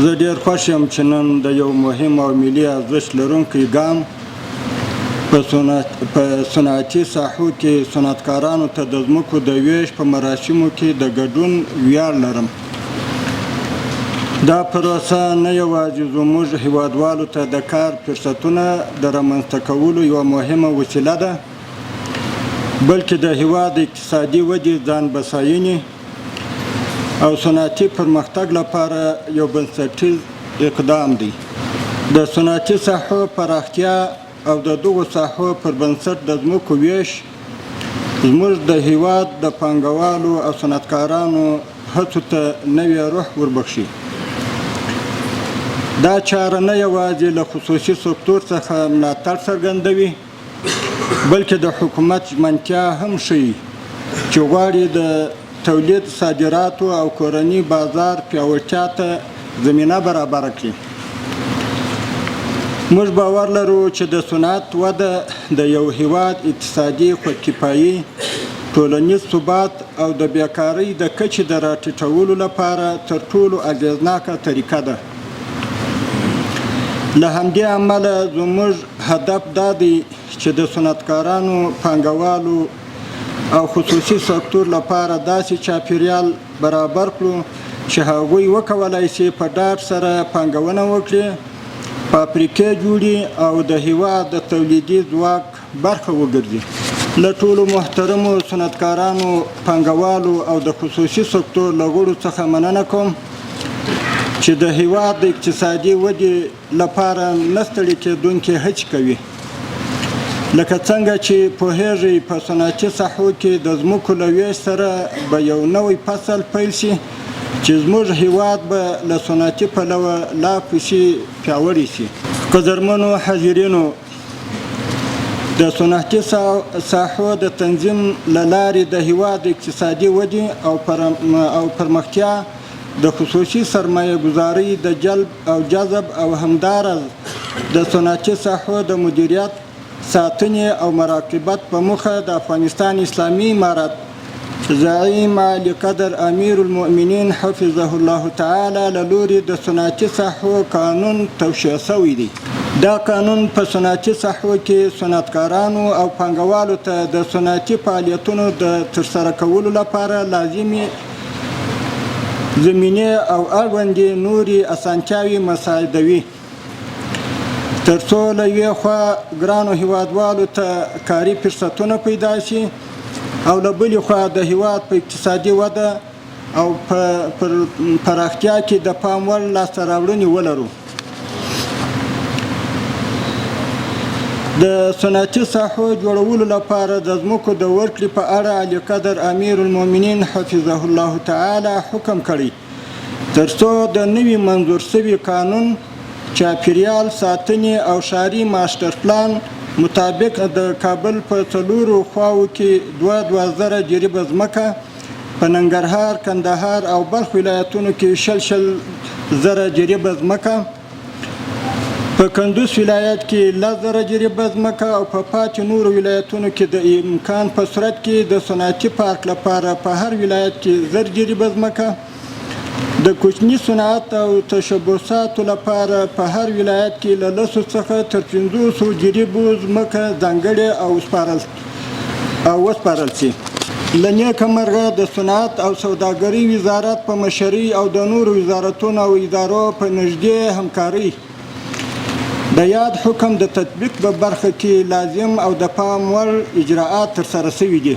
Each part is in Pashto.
زه ډېر خوښ یم چې نن د یو مهم او ملي ارزښت لرونکی ګام په صنعتي ساحو کې صنعتکارانو ته د ځمکو د ویش په مراسمو کې د ګډون ویاړ لرم. دا پروسه نه یوازې زموږ هیوادوالو ته د کار فرصتونه د رامنځته کولو یوه مهمه وسیله ده، بلکې د هیواد اقتصادي ودې، ځان بساینې او صنعتي پرمختګ لپاره یو بنسټیز اقدام دی. د صنعتي ساحو پراختیا او د دغو ساحو پر بنسټ د ځمکو ویش زموږ د هیواد د پانګوالو او صنعتکارانو هڅو ته نوی روح وربخښي. دا چاره نه یوازې له خصوصي سکتور څخه ملاتړ څرګندوي، بلکې د حکومت ژمنتیا هم ښیي چې غواړي د تولید، صادراتو او کورني بازار پیاوړتیا ته زمینه برابره کړي. موږ باور لرو چې د صنعت وده د یو هیواد اقتصادي خودکفایي، ټولنیز ثبات او د بیکارۍ د کچې د راټیټولو لپاره تر ټولو اغېزناکه طریقه ده. له همدې امله زموږ هدف دا دی چې د صنعتکارانو، پانګوالو او خصوصي سکتور لپاره داسې چاپیریال برابر کړو چې هغوی وکولای شي په ډاډ سره پانګونه وکړي، فابریکې جوړي او د هیواد د تولیدي ځواک برخه وګرځي. له ټولو محترمو صنعتکارانو، پانګوالو او د خصوصي سکتور له غړو څخه مننه کوم چې د هیواد د اقتصادي ودې لپاره نه ستړي کېدونکې هڅې کوي. لکه څنګه چې پوهیږئ، په صنعتي ساحو کې د ځمکو له ویش سره به یو نوی فصل پیل شي چې زموږ هیواد به له صنعتي پلوه لا پسې پیاوړی شي. قدرمنو حاضرینو، د صنعتي ساحو د تنظیم له لارې د هیواد د اقتصادي ودې او پرمختیا، د خصوصي سرمایه ګذارۍ د جلب او جذب او همدارز د صنعتي ساحو د مدیریت، ساتنې او مراقبت په موخه د افغانستان اسلامي امارت زعیم علی قدر امیر المؤمنین حفظه الله تعالی له لوري د صنعتي ساحو قانون توشیح شوی دی. دا قانون په صنعتي ساحو کې صنعتکارانو او پانګوالو ته د صنعتي فعالیتونو د ترسره کولو لپاره لازمي زمینې او اړوندې نورې اسانتیاوې مساعدوي، ترڅو له یوې خوا ګرانو هیوادوالو ته کاري فرصتونه پیدا شي او له بلې خوا د هیواد په اقتصادي وده او پراختیا کې د پام وړ لاسته راوړنې ولرو. د صنعتي ساحو جوړولو لپاره د ځمکو د ورکړې په اړه علی قدر امیر المؤمنین حفظه الله تعالی حکم کړی، ترڅو د نوي منظور شوي قانون، چاپیریال ساتنې او ښاري ماسټر پلان مطابق د کابل په 4 خواو کې 22,000 جریبه ځمکه، په ننګرهار، کندهار او بلخ ولایتونو کې 0,000 جریبه ځمکه، په کندوز ولایت کې 10,000 جریبه ځمکه او په پاتې نورو ولایتونو کې د امکان په صورت کې د صنعتي پارک لپاره په هر ولایت کې 1000 جریبه ځمکه، د کوچني صنعت او تشبثاتو لپاره په هر ولایت کې له 10 څخه تر 500 جریبو ځمکه ځانګړې او وسپارل شي. له نیکه مرغه د صنعت او سوداګرۍ وزارت په مشرۍ او د نورو وزارتونو او ادارو په نږدې همکارۍ د یاد حکم د تطبیق په برخه کې لازم او د پام وړ اجراءات ترسره شوي دي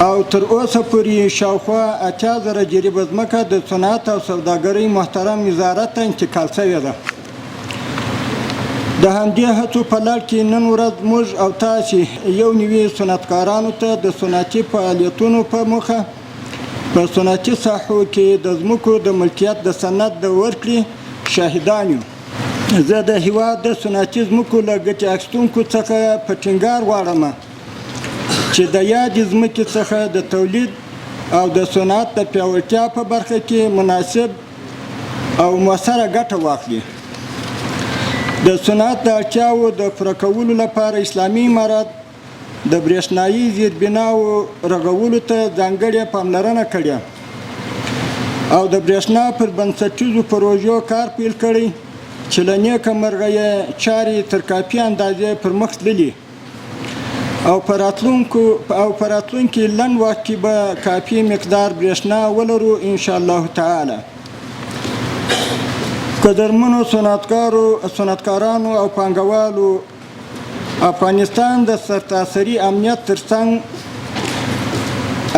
او تر اوسه پورې شاوخوا 80,000 جریبه ځمکه د صنعت او سوداګرۍ محترم وزارت ته انتقال شوې ده. د همدې هڅو په لړ کې نن ورځ موږ او تاسې یو نوي صنعتکارانو ته د صنعتي فعالیتونو په موخه په صنعتي ساحو کې د ځمکو د ملکیت د سند د ورکړې شاهدان یو. زه د هیواد د صنعتي ځمکو له ګټې اخیستونکو څخه په ټینګار غواړم چې د یادې ځمکې څخه د تولید او د صنعت د پیاوړتیا په برخه کې مناسب او مؤثره ګټه واخلي. د صنعت د اړتیاوو د پوره کولو لپاره اسلامي امارت د برېښنایي زیربناو رغولو ته ځانګړې پاملرنه کړې. او د برېښنا پر بنسټیزو پروژو کار پیل کړی چې له نیکه مرغه یې چارې تر کافي اندازې پر مخ تللي او په راتلونکي لنډ وخت کې به کافي مقدار برېښنا ولرو انشاءالله تعالی. قدرمنو صنعتکارانو او پانګوالو، افغانستان د سرتاسري امنیت ترڅنګ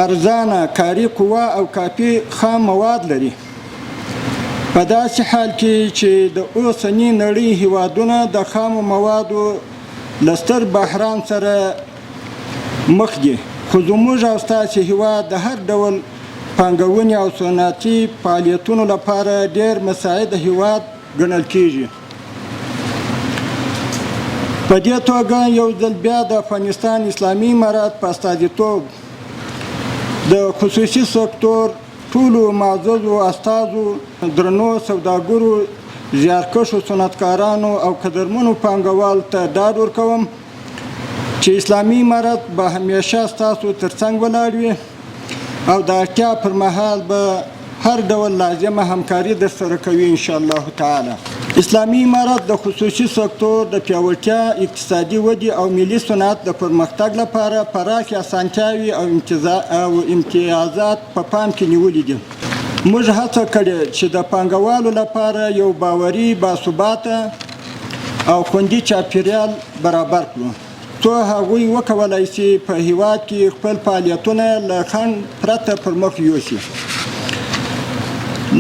ارزانه کاري قوه او کافي خام مواد لري. په داسې حال کې چې د اوسنۍ نړۍ هیوادونه د خامو موادو له ستر بحران سره مخ دي، خو زموږ او ستاسې هیواد د هر ډول پانګونې او صنعتي فعالیتونو لپاره ډېر مساعد هیواد ګڼل کیږي. په دې توګه یو ځل بیا د افغانستان اسلامي امارات په استازیتوب د خصوصي سکتور ټولو معززو استازو، درنو سوداګرو، زیارکښو صنعتکارانو او قدرمنو پانګوالو ته ډاډ ورکوم چې اسلامي امارت به همیشه ستاسو ترڅنګ ولاړ وي او د اړتیا پر مهال به هر ډول لازمه همکاري درسره کوي انشاءالله تعالی. اسلامي امارت د خصوصي سکتور د پیاوړتیا، اقتصادي ودې او ملي صنعت د پرمختګ لپاره پراخې اسانتیاوې او امتیازات په پام کې نیولي دي. موږ هڅه کړې چې د پانګوالو لپاره یو باوري، باثباته او خوندي چاپیریال برابر کړو څو هغوی وکولای شي په هیواد کې خپل فعالیتونه له خنډ پرته پر مخ یوسي.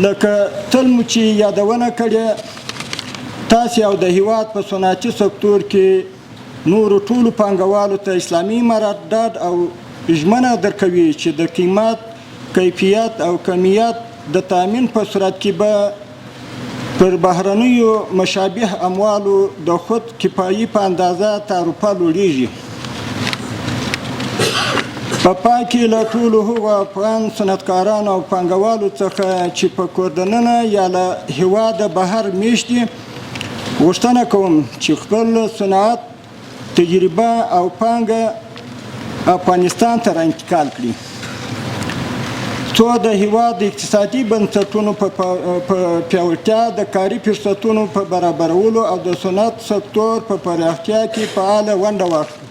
لکه تل مو چې یادونه کړې، تاسې او د هیواد په صنعتي سکتور کې نورو ټولو پانګوالو ته اسلامي امارت ډاډ او ژمنه درکوي چې د قیمت، کیفیت او کمیت د تامین په صورت کې به پر بهرنیو مشابه اموالو د خود کفایي په اندازه تعرفه لوړیږي. په پای کې له ټولو هغو افغان صنعتکارانو او پانګوالو څخه چې په کور دننه یا له هیواده بهر میشت دي غوښتنه کوم چې خپل صنعت، تجربه او پانګه افغانستان ته راانتقال کړي څو د هیواد د اقتصادي بنسټونو په پیاوړتیا، د کاري فرصتونو په برابرولو او د صنعت سکتور په پراختیا کې فعاله ونډه واخلي.